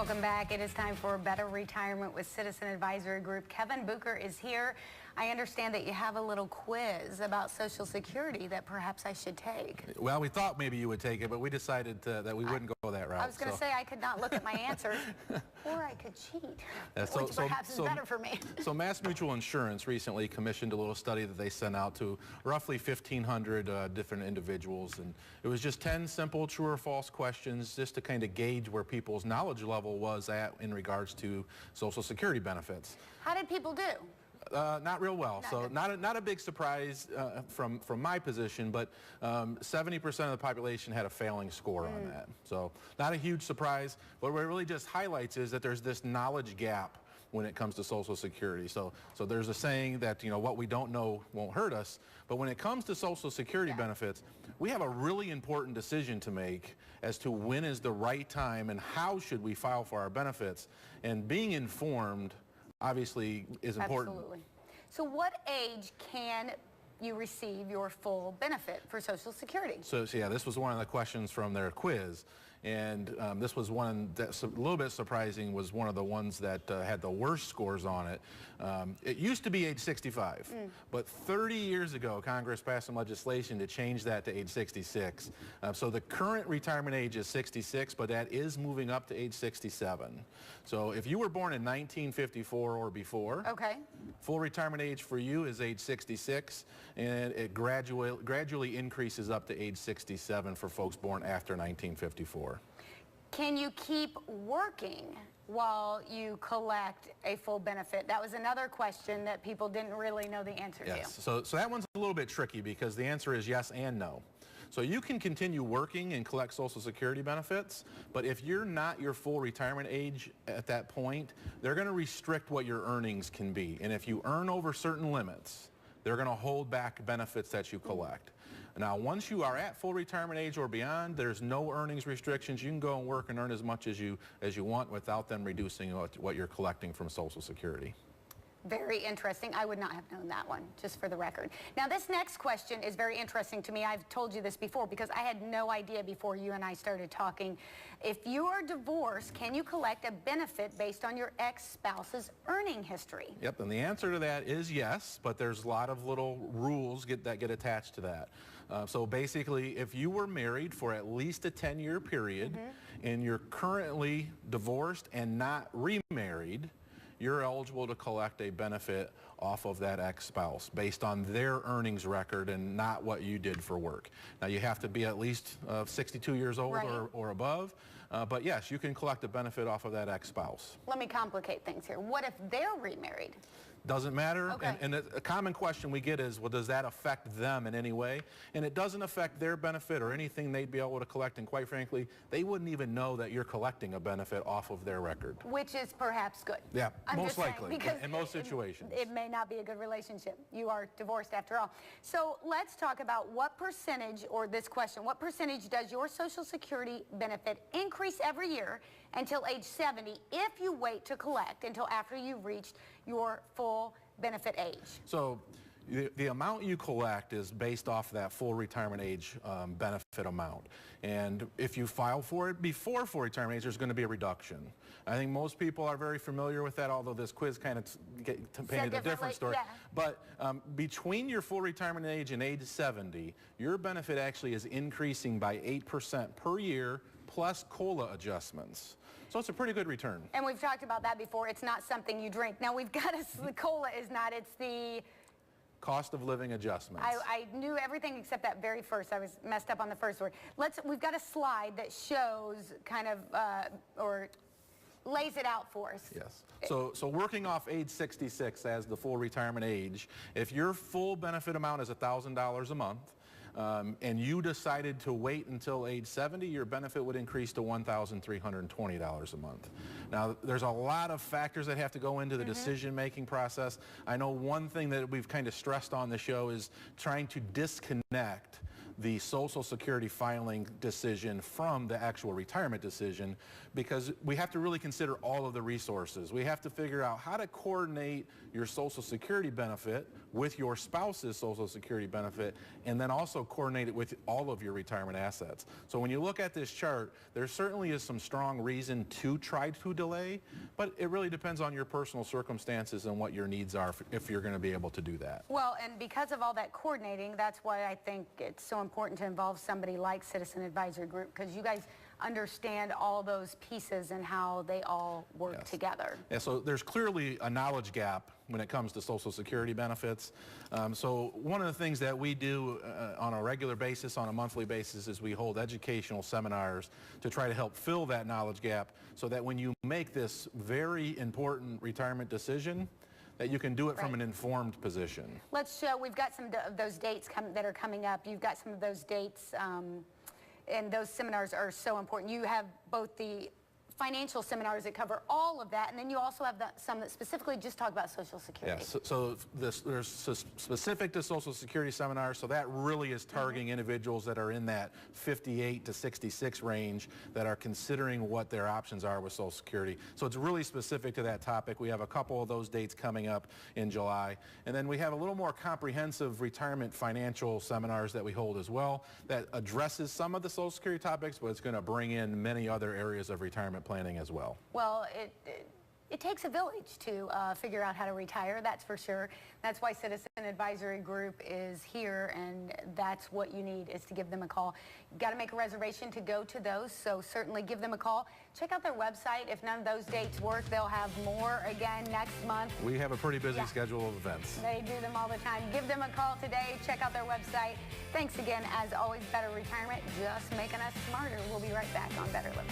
Welcome back. It is time for Better Retirement with Citizen Advisory Group. Kevin Booker is here. I understand that you have a little quiz about Social Security that perhaps I should take. Well, we thought maybe you would take it, but we decided that we wouldn't go that route. I was going to say I could not look at my answers, or I could cheat, which perhaps is better for me. So Mass Mutual Insurance recently commissioned a little study that they sent out to roughly 1,500 different individuals, and it was just 10 simple true or false questions just to kind of gauge where people's knowledge level was at in regards to Social Security benefits. How did people do? Not real well. Not a big surprise from my position, but 70% of the population had a failing score on that. So not a huge surprise. But what it really just highlights is that there's this knowledge gap when it comes to Social Security. So there's a saying that, you know, what we don't know won't hurt us. But when it comes to Social Security benefits, we have a really important decision to make as to when is the right time and how should we file for our benefits. And being informed obviously is important. Absolutely. So what age can you receive your full benefit for Social Security? So yeah, this was one of the questions from their quiz. And this was one that's a little bit surprising, was one of the ones that had the worst scores on it. It used to be age 65, but 30 years ago, Congress passed some legislation to change that to age 66. So the current retirement age is 66, but that is moving up to age 67. So if you were born in 1954 or before, full retirement age for you is age 66, and it gradually increases up to age 67 for folks born after 1954. Can you keep working while you collect a full benefit? That was another question that people didn't really know the answer to. So that one's a little bit tricky because the answer is yes and no. So you can continue working and collect Social Security benefits, but if you're not your full retirement age at that point, they're going to restrict what your earnings can be. And if you earn over certain limits, they're going to hold back benefits that you collect. Now, once you are at full retirement age or beyond, there's no earnings restrictions. You can go and work and earn as much as you want without them reducing what you're collecting from Social Security. Very interesting. I would not have known that one, just for the record. Now, this next question is very interesting to me. I've told you this before because I had no idea before you and I started talking. If you are divorced, can you collect a benefit based on your ex-spouse's earning history? Yep, and the answer to that is yes, but there's a lot of little rules that get attached to that. So basically, if you were married for at least a 10-year period and you're currently divorced and not remarried, you're eligible to collect a benefit off of that ex-spouse based on their earnings record and not what you did for work. Now, you have to be at least 62 years old or above, but yes, you can collect a benefit off of that ex-spouse. Let me complicate things here. What if they're remarried? Doesn't matter. And a common question we get is, well, does that affect them in any way? And it doesn't affect their benefit or anything they'd be able to collect. And quite frankly, they wouldn't even know that you're collecting a benefit off of their record. Which is perhaps good. Yeah, I'm most likely, because in most situations. It may not be a good relationship. You are divorced after all. So let's talk about what percentage, or this question, what percentage does your Social Security benefit increase every year until age 70 if you wait to collect until after you've reached your full benefit age? So the amount you collect is based off that full retirement age benefit amount. And if you file for it before full retirement age, there's going to be a reduction. I think most people are very familiar with that, although this quiz kind of painted a different story. But between your full retirement age and age 70, your benefit actually is increasing by 8% per year plus COLA adjustments. So it's a pretty good return. And we've talked about that before. It's not something you drink. Now, we've got the COLA is not, it's the cost of living adjustments. I knew everything except that very first. I was messed up on the first word. We've got a slide that shows kind of, or lays it out for us. Yes. So working off age 66 as the full retirement age, if your full benefit amount is $1,000 a month, and you decided to wait until age 70, your benefit would increase to $1,320 a month. Now, there's a lot of factors that have to go into the decision-making process. I know one thing that we've kind of stressed on the show is trying to disconnect the Social Security filing decision from the actual retirement decision, because we have to really consider all of the resources. We have to figure out how to coordinate your Social Security benefit with your spouse's Social Security benefit, and then also coordinate it with all of your retirement assets. So when you look at this chart, there certainly is some strong reason to try to delay, but it really depends on your personal circumstances and what your needs are if you're going to be able to do that. Well, and because of all that coordinating, that's why I think it's so important to involve somebody like Citizen Advisory Group, because you guys understand all those pieces and how they all work together. Yeah, so there's clearly a knowledge gap when it comes to Social Security benefits. So one of the things that we do on a regular basis, on a monthly basis, is we hold educational seminars to try to help fill that knowledge gap so that when you make this very important retirement decision, that you can do it from an informed position. Let's show, we've got some of those dates that are coming up. You've got some of those dates, and those seminars are so important. You have both the financial seminars that cover all of that, and then you also have some that specifically just talk about Social Security. Yes, so there's specific to Social Security seminars, so that really is targeting individuals that are in that 58 to 66 range that are considering what their options are with Social Security. So it's really specific to that topic. We have a couple of those dates coming up in July, and then we have a little more comprehensive retirement financial seminars that we hold as well that addresses some of the Social Security topics, but it's going to bring in many other areas of retirement planning as well. Well, it takes a village to figure out how to retire, that's for sure. That's why Citizen Advisory Group is here, and that's what you need, is to give them a call. You've got to make a reservation to go to those, so certainly give them a call. Check out their website. If none of those dates work, they'll have more again next month. We have a pretty busy schedule of events. They do them all the time. Give them a call today. Check out their website. Thanks again. As always, Better Retirement, just making us smarter. We'll be right back on Better Living.